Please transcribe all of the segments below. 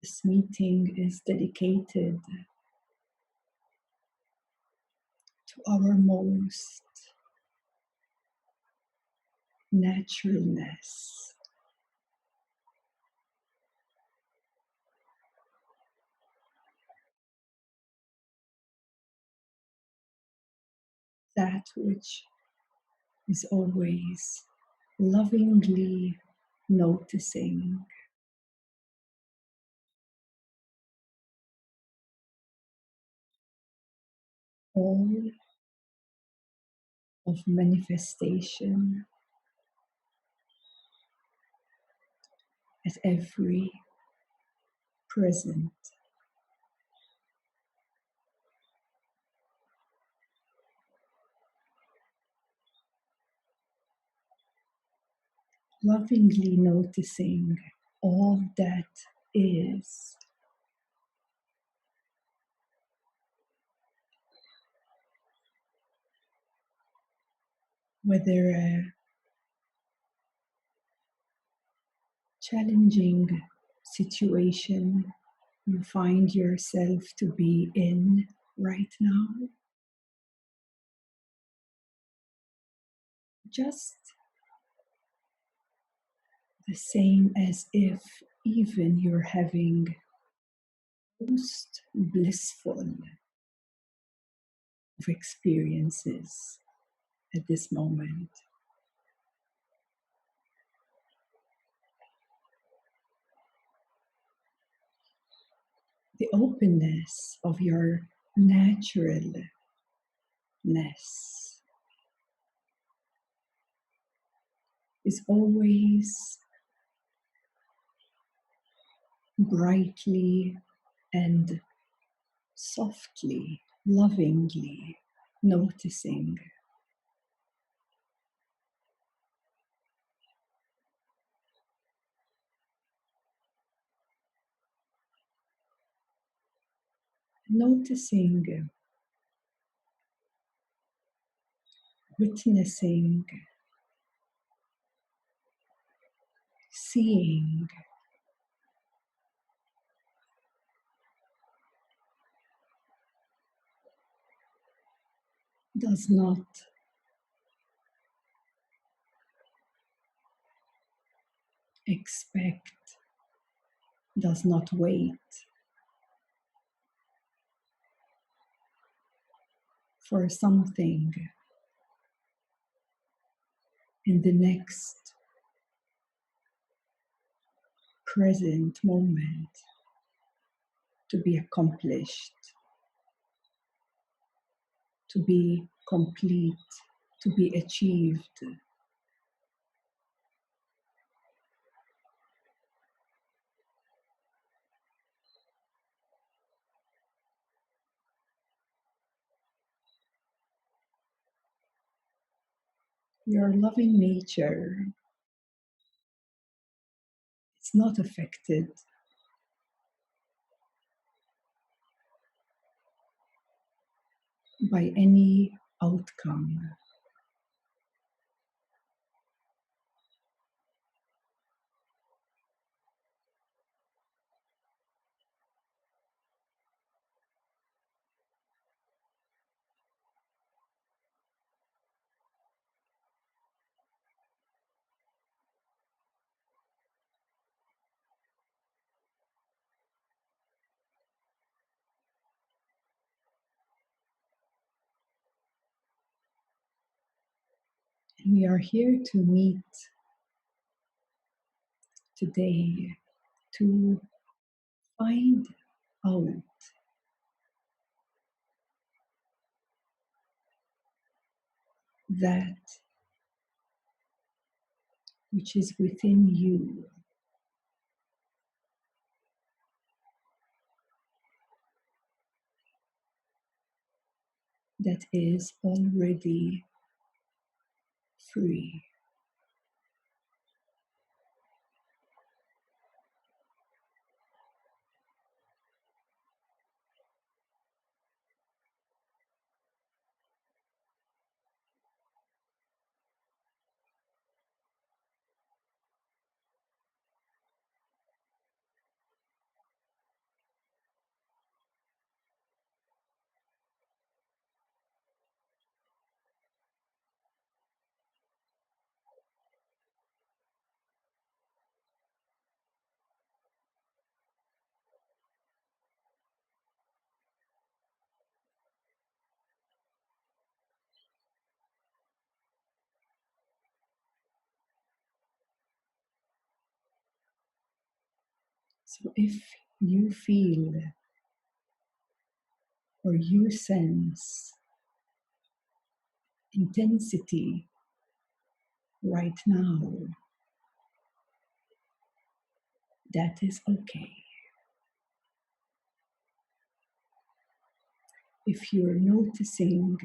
This meeting is dedicated to our most naturalness, that which is always lovingly noticing all of manifestation at every present. Lovingly noticing all that is, whether a challenging situation you find yourself to be in right now, just the same as if even you're having most blissful of experiences at this moment. The openness of your naturalness is always brightly and softly, lovingly noticing noticing, witnessing, seeing does not expect, does not wait for something in the next present moment to be accomplished, to be complete, to be achieved. Your loving nature is not affected by any outcome. And we are here to meet today to find out that which is within you, that is already free. So if you feel or you sense intensity right now, that is okay. If you're noticing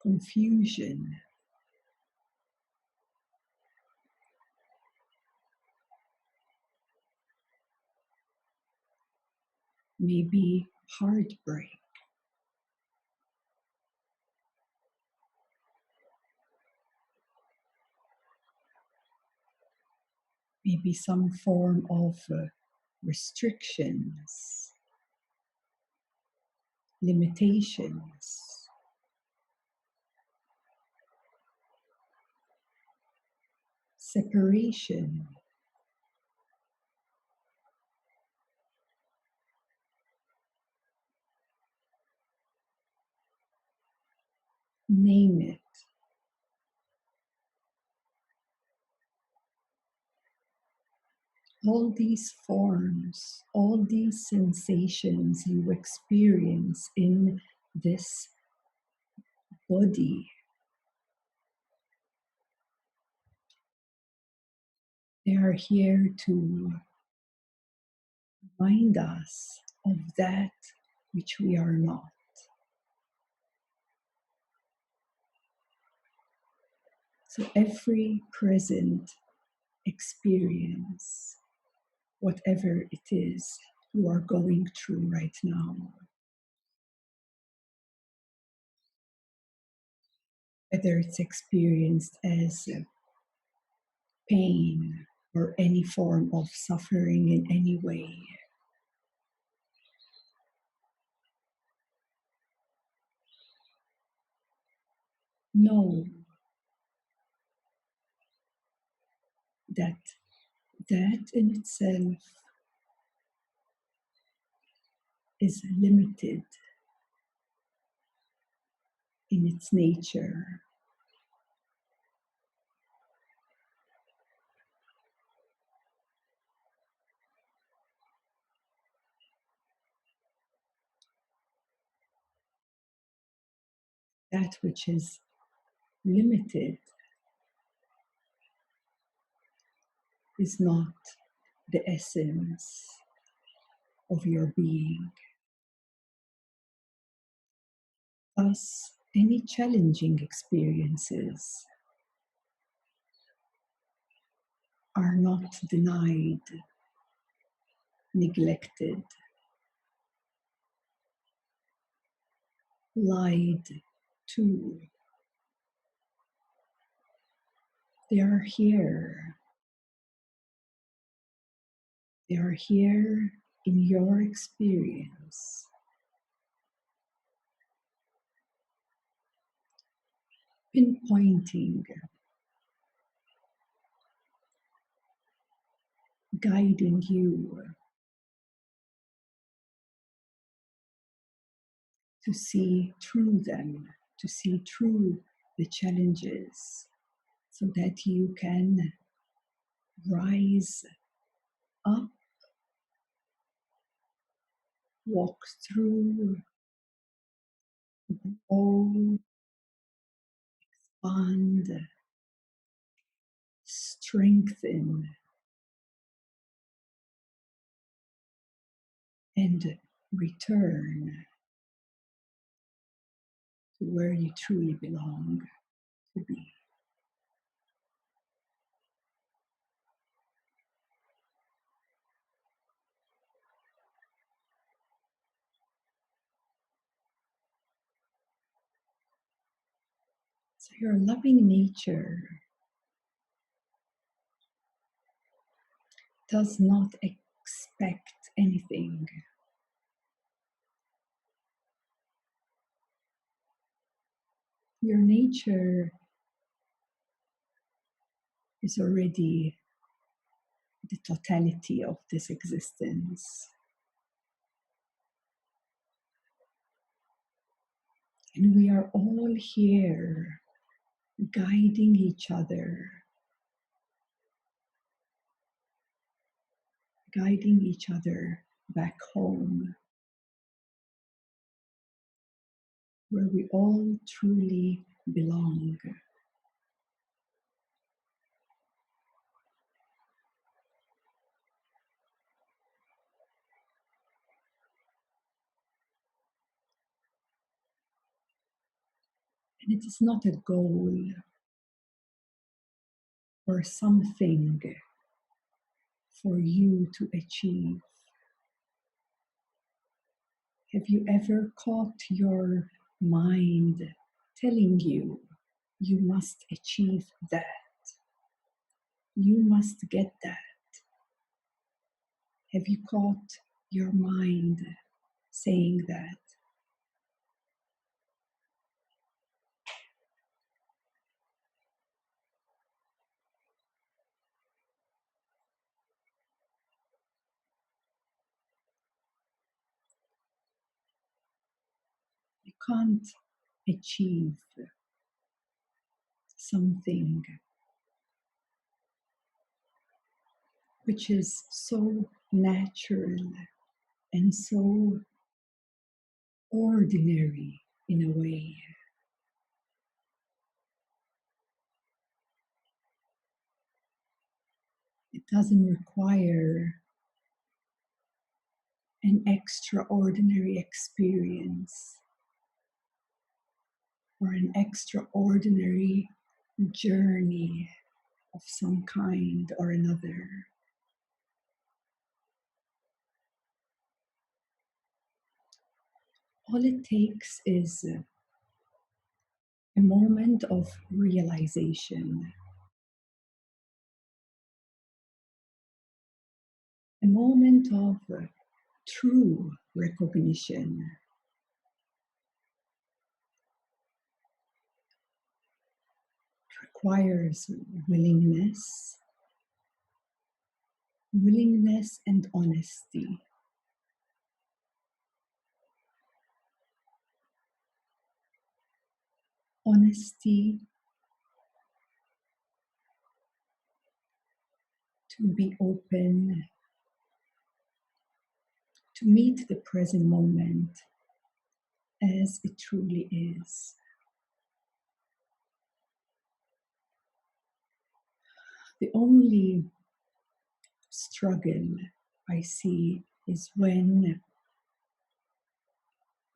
confusion, maybe heartbreak, maybe some form of restrictions, limitations, separation, name it. All these forms, all these sensations you experience in this body, they are here to remind us of that which we are not. So every present experience, whatever it is you are going through right now, whether it's experienced as pain or any form of suffering in any way, know that that in itself is limited in its nature. That which is limited is not the essence of your being. Thus, any challenging experiences are not denied, neglected, lied to. They are here. They are here in your experience. Pinpointing, guiding you to see through them, to see through the challenges, so that you can rise up, walk through, grow, expand, strengthen, and return to where you truly belong to be. So your loving nature does not expect anything. Your nature is already the totality of this existence. And we are all here guiding each other guiding each other back home, where we all truly belong. And it is not a goal or something for you to achieve. Have you ever caught your mind telling you, you must achieve that? You must get that. Have you caught your mind saying that? You can't achieve something which is so natural and so ordinary in a way. It doesn't require an extraordinary experience or an extraordinary journey of some kind or another. All it takes is a moment of realization, a moment of true recognition. It requires willingness and honesty. Honesty to be open, to meet the present moment as it truly is. The only struggle I see is when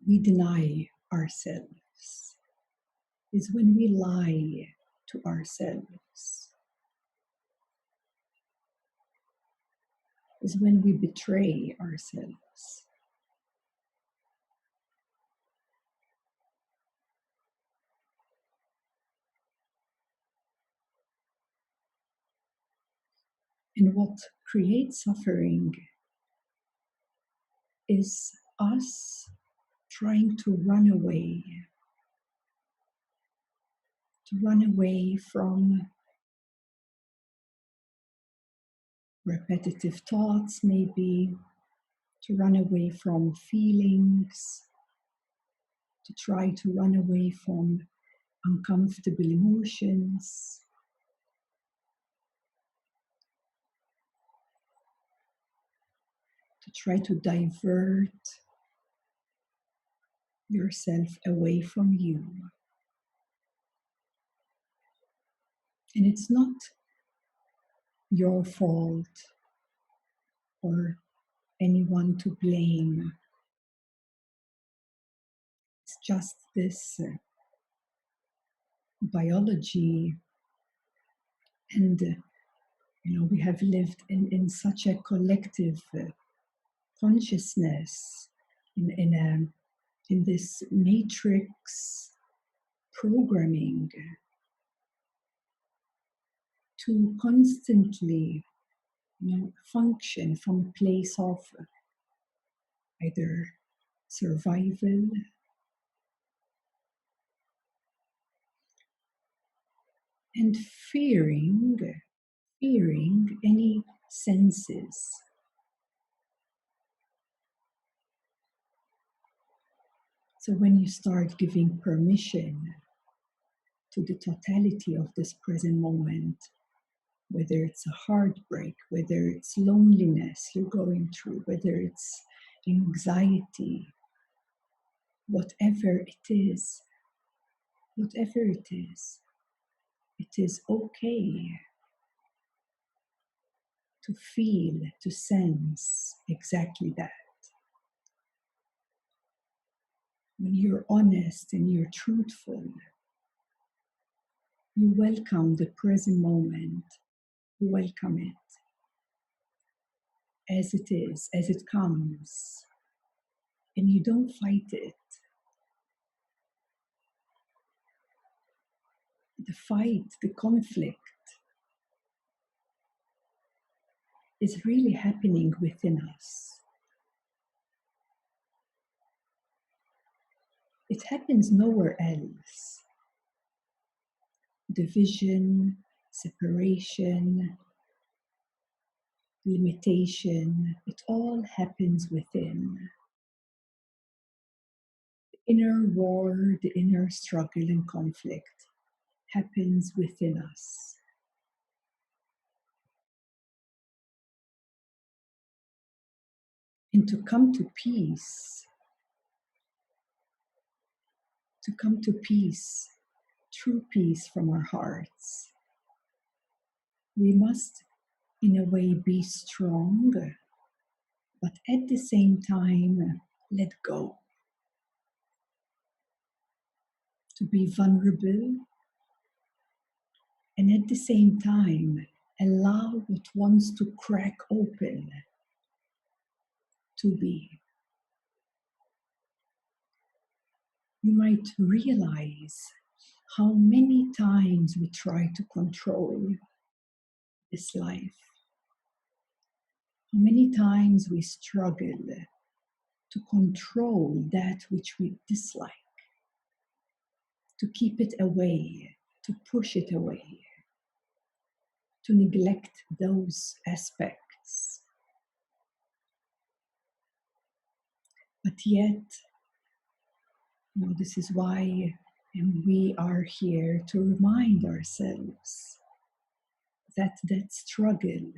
we deny ourselves, is when we lie to ourselves, is when we betray ourselves. And what creates suffering is us trying to run away from repetitive thoughts, maybe, to run away from feelings, to try to run away from uncomfortable emotions. To try to divert yourself away from you. And it's not your fault or anyone to blame. It's just this biology. And, we have lived in such a collective consciousness, in this matrix programming to constantly function from a place of either survival and fearing any senses. So when you start giving permission to the totality of this present moment, whether it's a heartbreak, whether it's loneliness you're going through, whether it's anxiety, whatever whatever it is okay to feel, to sense exactly that. When you're honest and you're truthful, you welcome the present moment, you welcome it as it is, as it comes, and you don't fight it. The fight, the conflict is really happening within us. It happens nowhere else. Division, separation, limitation, it all happens within. The inner war, the inner struggle and conflict happens within us. And to come to peace, true peace from our hearts, we must, in a way, be strong, but at the same time, let go. To be vulnerable, and at the same time, allow what wants to crack open to be. You might realize how many times we try to control this life. How many times we struggle to control that which we dislike, to keep it away, to push it away, to neglect those aspects. But yet, this is why we are here to remind ourselves that that struggle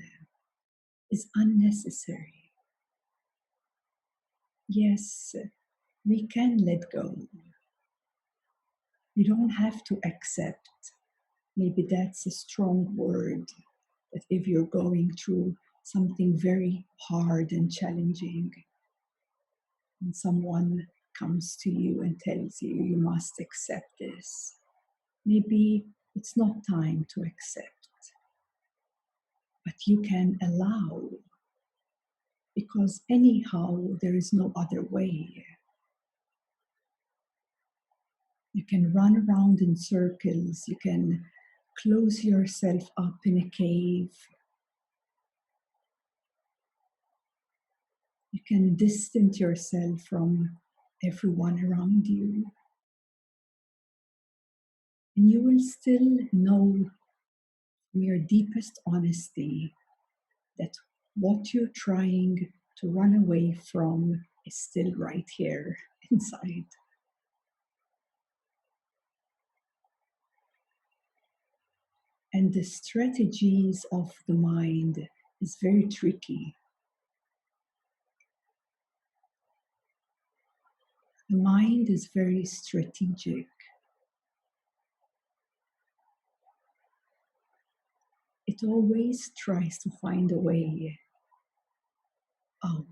is unnecessary. Yes, we can let go. You don't have to accept. Maybe that's a strong word, that if you're going through something very hard and challenging, and someone comes to you and tells you, you must accept this, maybe it's not time to accept, but you can allow, because anyhow, there is no other way. You can run around in circles, you can close yourself up in a cave, you can distance yourself from everyone around you, and you will still know from your deepest honesty that what you're trying to run away from is still right here inside. And the strategies of the mind is very tricky. The mind is very strategic. It always tries to find a way out.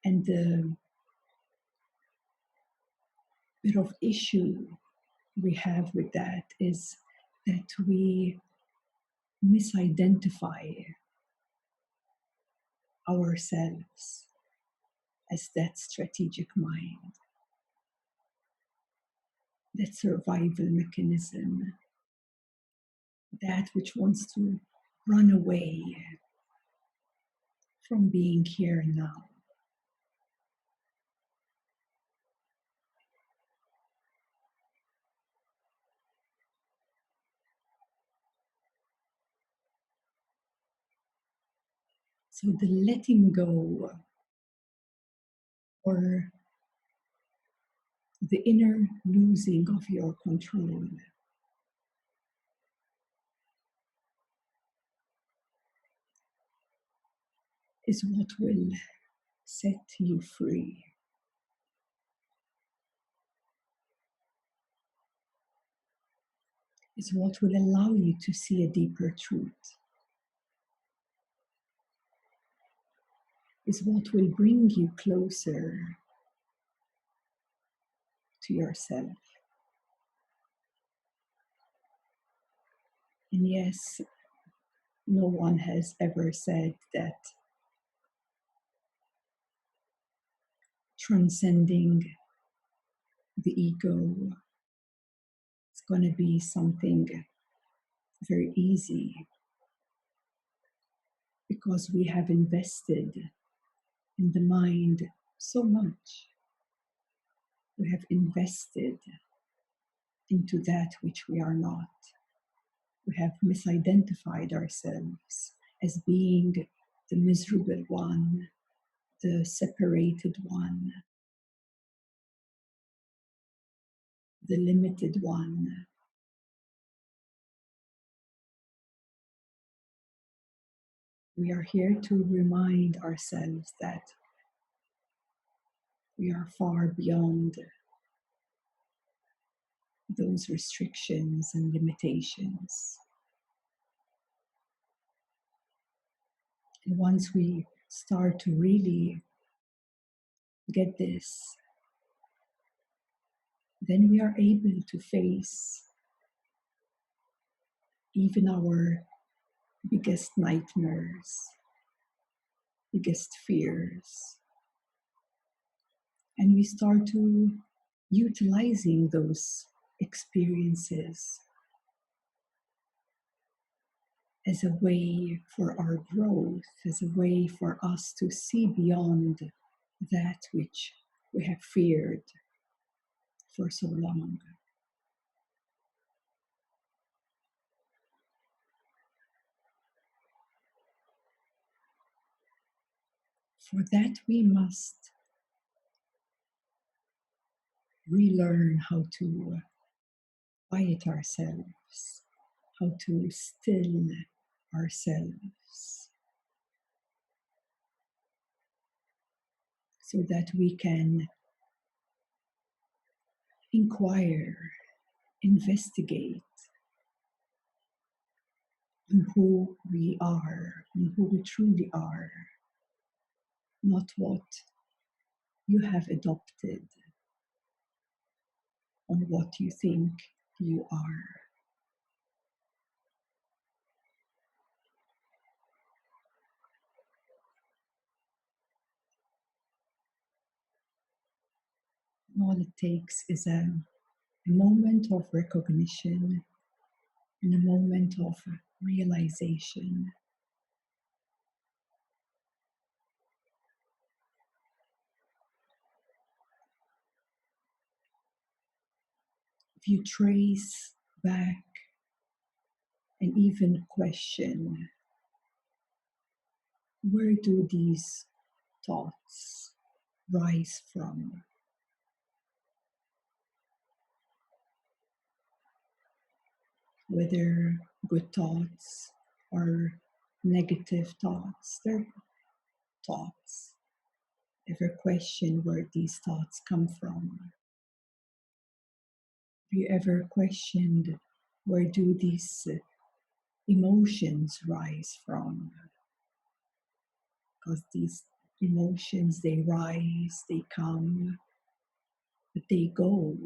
And the bit of issue we have with that is that we misidentify ourselves as that strategic mind, that survival mechanism, that which wants to run away from being here and now. So the letting go, or the inner losing of your control, is what will set you free. Is what will allow you to see a deeper truth. Is what will bring you closer to yourself. And yes, no one has ever said that transcending the ego is going to be something very easy, because we have invested in the mind so much. We have invested into that which we are not. We have misidentified ourselves as being the miserable one, the separated one, the limited one. We are here to remind ourselves that we are far beyond those restrictions and limitations. And once we start to really get this, then we are able to face even our biggest nightmares, biggest fears. And we start to utilizing those experiences as a way for our growth, as a way for us to see beyond that which we have feared for so long. For that, we must relearn how to quiet ourselves, how to still ourselves, so that we can inquire, investigate on who we are, on who we truly are, not what you have adopted, on what you think you are. All it takes is a moment of recognition and a moment of realization. If you trace back and even question, where do these thoughts rise from? Whether good thoughts or negative thoughts, they're thoughts. Ever question where these thoughts come from? Have you ever questioned where do these emotions rise from? Because these emotions, they rise, they come, but they go,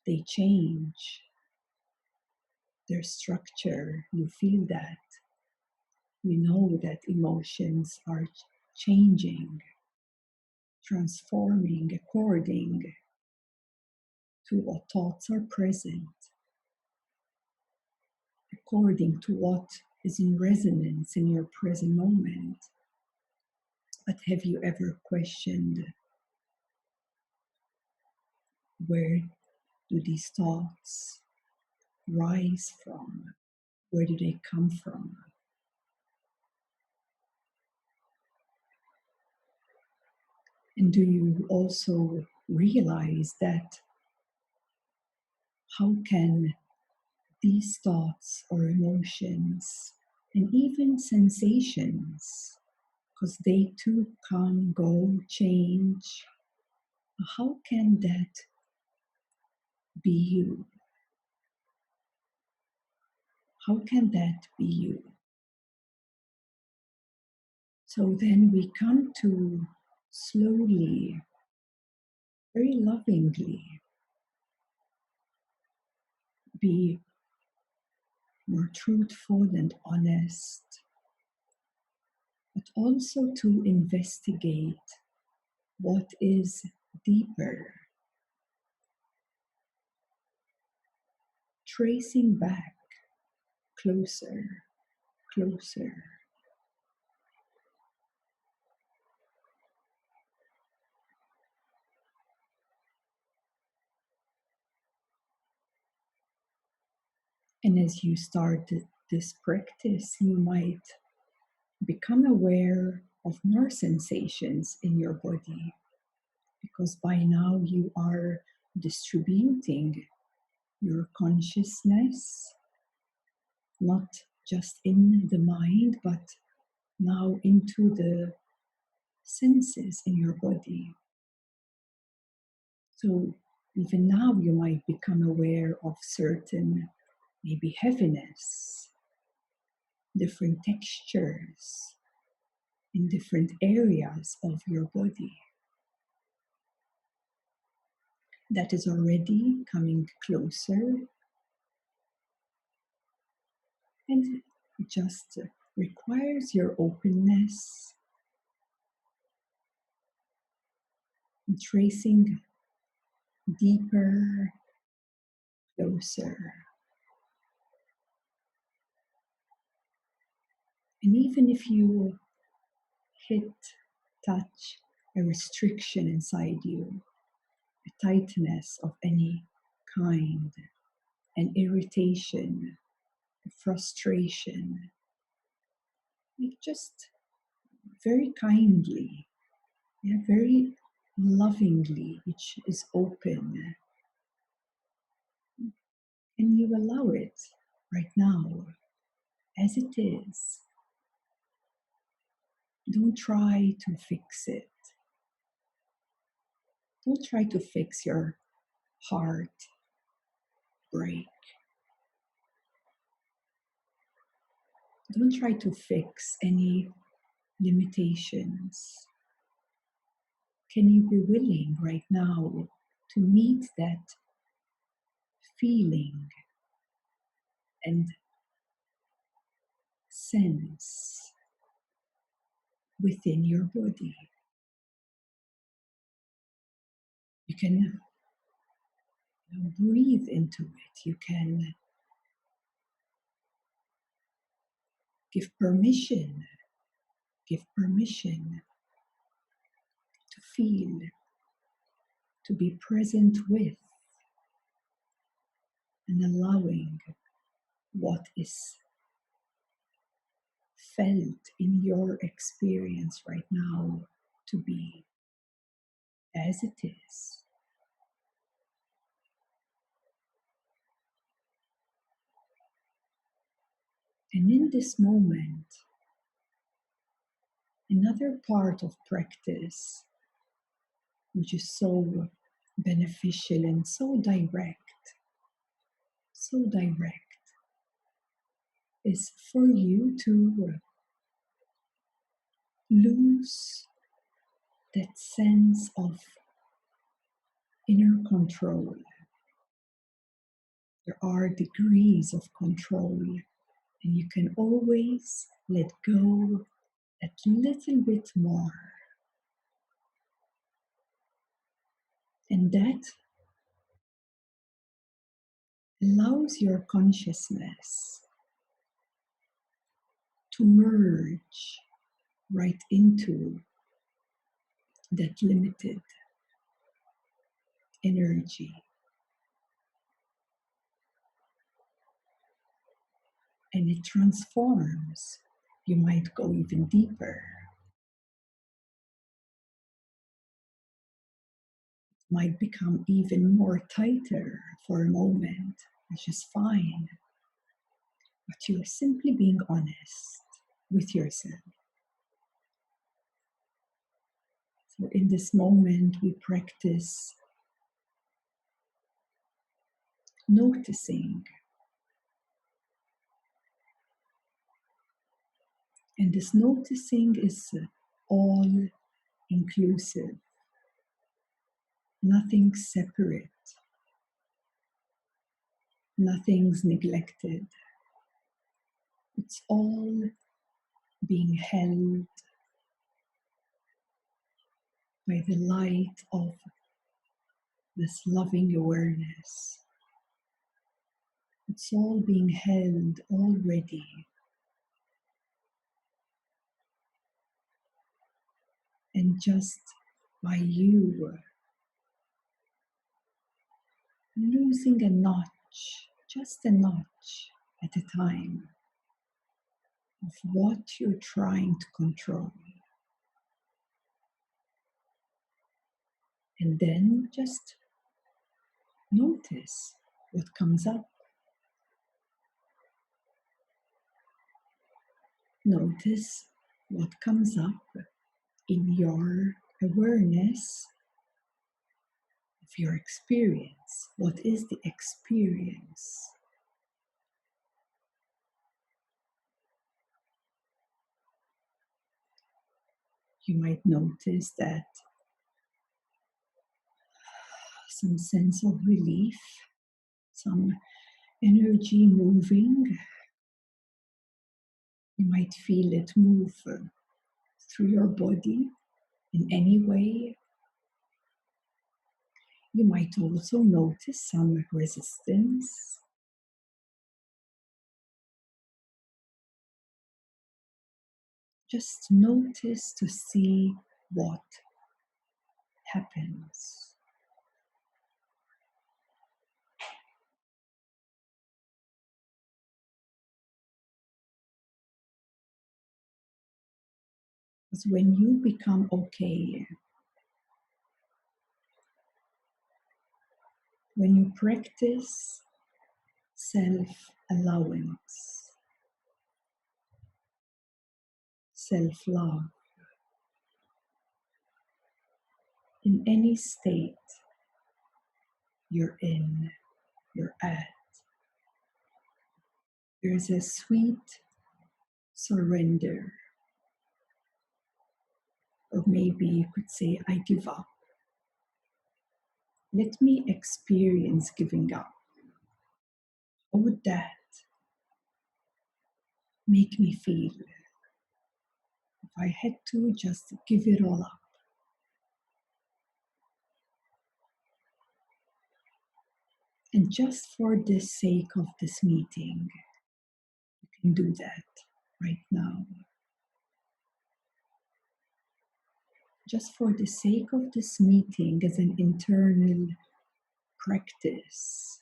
they change. Their structure, you feel that. We know that emotions are changing, transforming according to what thoughts are present, according to what is in resonance in your present moment. But have you ever questioned, where do these thoughts rise from? Where do they come from? And do you also realize that how can these thoughts or emotions and even sensations because they too come, go, change. How can that be you? How can that be you? So then we come to slowly, very lovingly, be more truthful and honest, but also to investigate what is deeper, tracing back closer, closer. And as you start this practice, you might become aware of more sensations in your body, because by now you are distributing your consciousness, not just in the mind, but now into the senses in your body. So even now you might become aware of certain, maybe heaviness, different textures in different areas of your body. That is already coming closer and just requires your openness, tracing deeper, closer. And even if you touch a restriction inside you, a tightness of any kind, an irritation, a frustration, like just very kindly, yeah, very lovingly, which is open, and you allow it right now as it is. Don't try to fix it. Don't try to fix your heart break. Don't try to fix any limitations. Can you be willing right now to meet that feeling and sense within your body? You can breathe into it. You can give permission to feel, to be present with, and allowing what is felt in your experience right now to be as it is. And in this moment, another part of practice, which is so beneficial and so direct, is for you to lose that sense of inner control. There are degrees of control, and you can always let go a little bit more. And that allows your consciousness to merge right into that limited energy. And it transforms. You might go even deeper. It might become even more tighter for a moment, which is fine. But you're simply being honest with yourself. So in this moment, we practice noticing. And this noticing is all inclusive, nothing's separate, nothing's neglected. It's all being held by the light of this loving awareness. It's all being held already. And just by you losing a notch, just a notch at a time, of what you're trying to control. And then just notice what comes up. Notice what comes up in your awareness of your experience. What is the experience? You might notice that some sense of relief, some energy moving. You might feel it move through your body in any way. You might also notice some resistance. Just notice to see what happens. Because when you become okay, when you practice self-allowance, self-love, in any state you're in, you're at, there's a sweet surrender. Or maybe you could say, I give up. Let me experience giving up. How would that make me feel if I had to just give it all up? And just for the sake of this meeting, you can do that right now. Just for the sake of this meeting as an internal practice.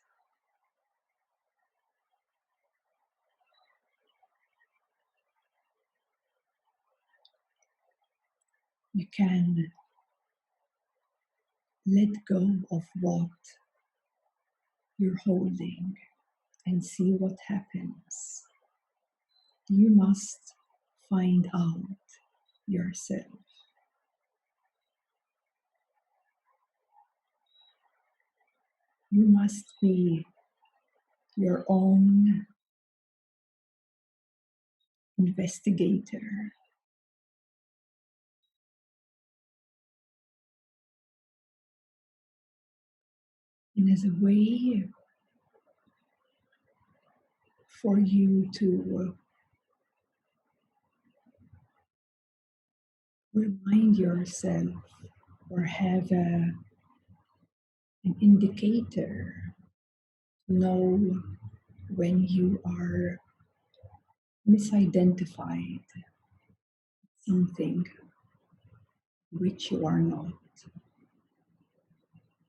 You can let go of what you're holding and see what happens. You must find out yourself. You must be your own investigator. And as a way for you to remind yourself or have an indicator to know when you are misidentified something which you are not.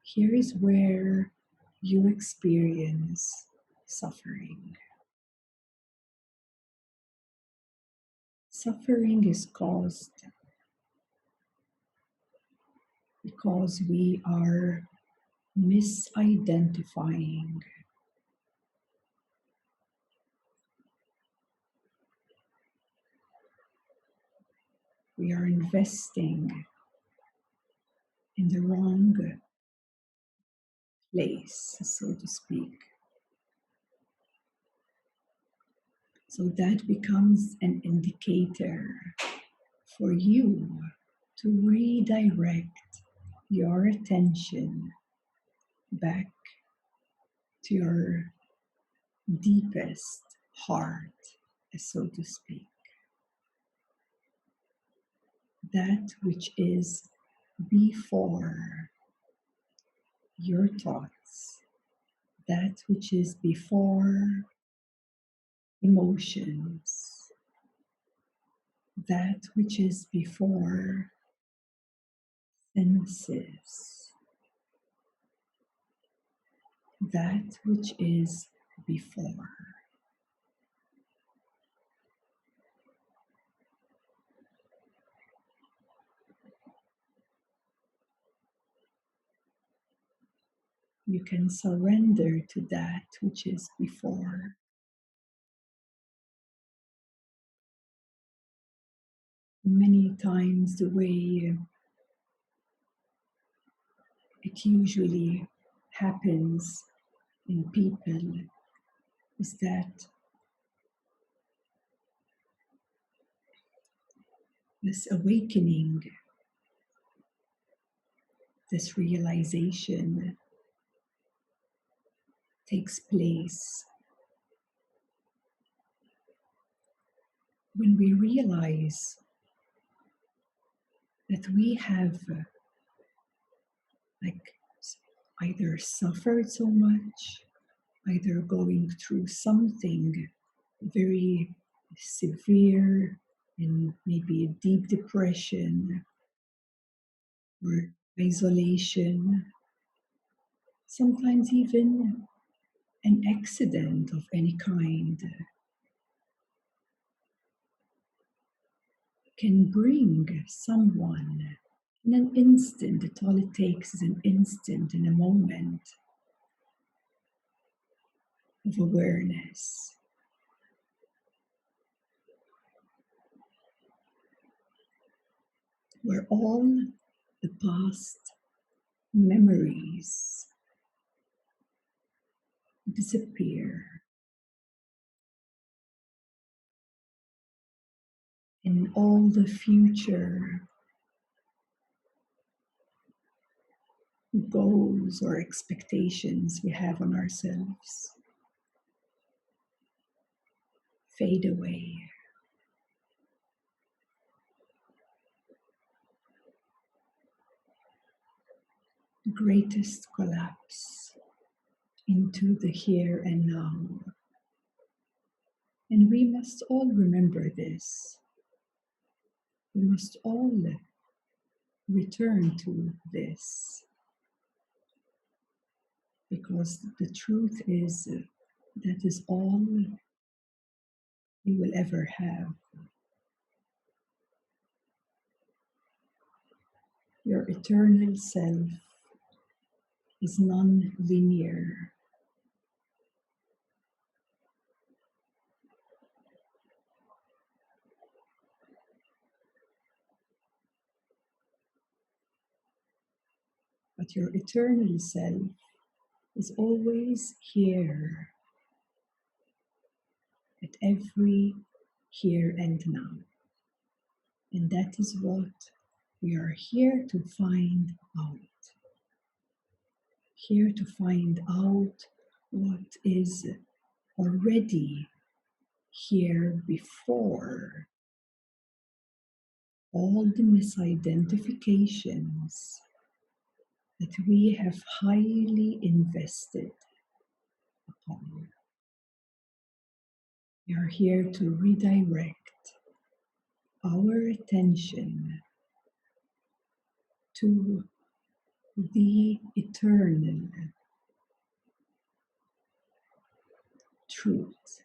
Here is where you experience suffering. Suffering is caused because we are misidentifying. We are investing in the wrong place, so to speak. So that becomes an indicator for you to redirect your attention back to your deepest heart, so to speak. That which is before your thoughts, that which is before emotions, that which is before senses, that which is before. You can surrender to that which is before. Many times the way it usually happens in people is that this awakening, this realization takes place when we realize that we have either suffered so much, either going through something very severe and maybe a deep depression or isolation, sometimes even an accident of any kind can bring someone in an instant. All it takes is an instant, in a moment of awareness. Where all the past memories disappear and all the future goals or expectations we have on ourselves fade away. The greatest collapse into the here and now. And we must all remember this. We must all return to this. Because the truth is that is all you will ever have. Your eternal self is non-linear. But your eternal self is always here at every here and now. And that is what we are here to find out. Here to find out what is already here before all the misidentifications that we have highly invested upon. We are here to redirect our attention to the eternal truth,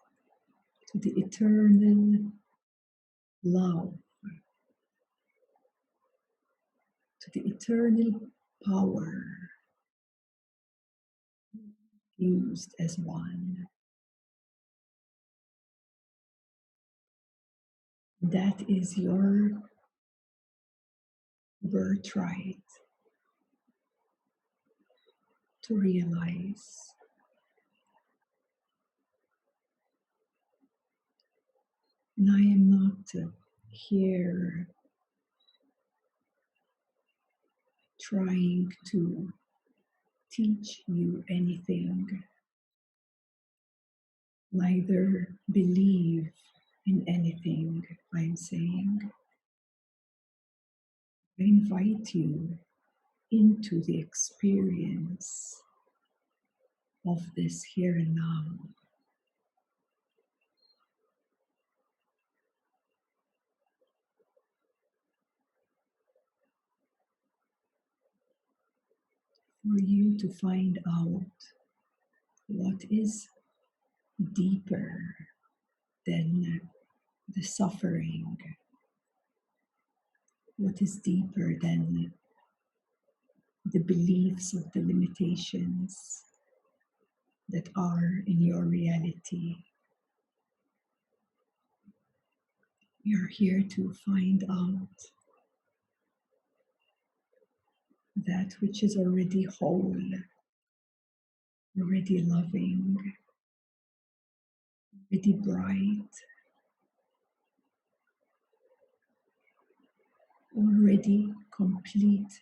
to the eternal love, to the eternal power fused as one. That is your birthright. to realize and I am not here trying to teach you anything, neither believe in anything I'm saying. I invite you into the experience of this here and now. For you to find out what is deeper than the suffering, what is deeper than the beliefs of the limitations that are in your reality. We are here to find out that which is already whole, already loving, already bright, already complete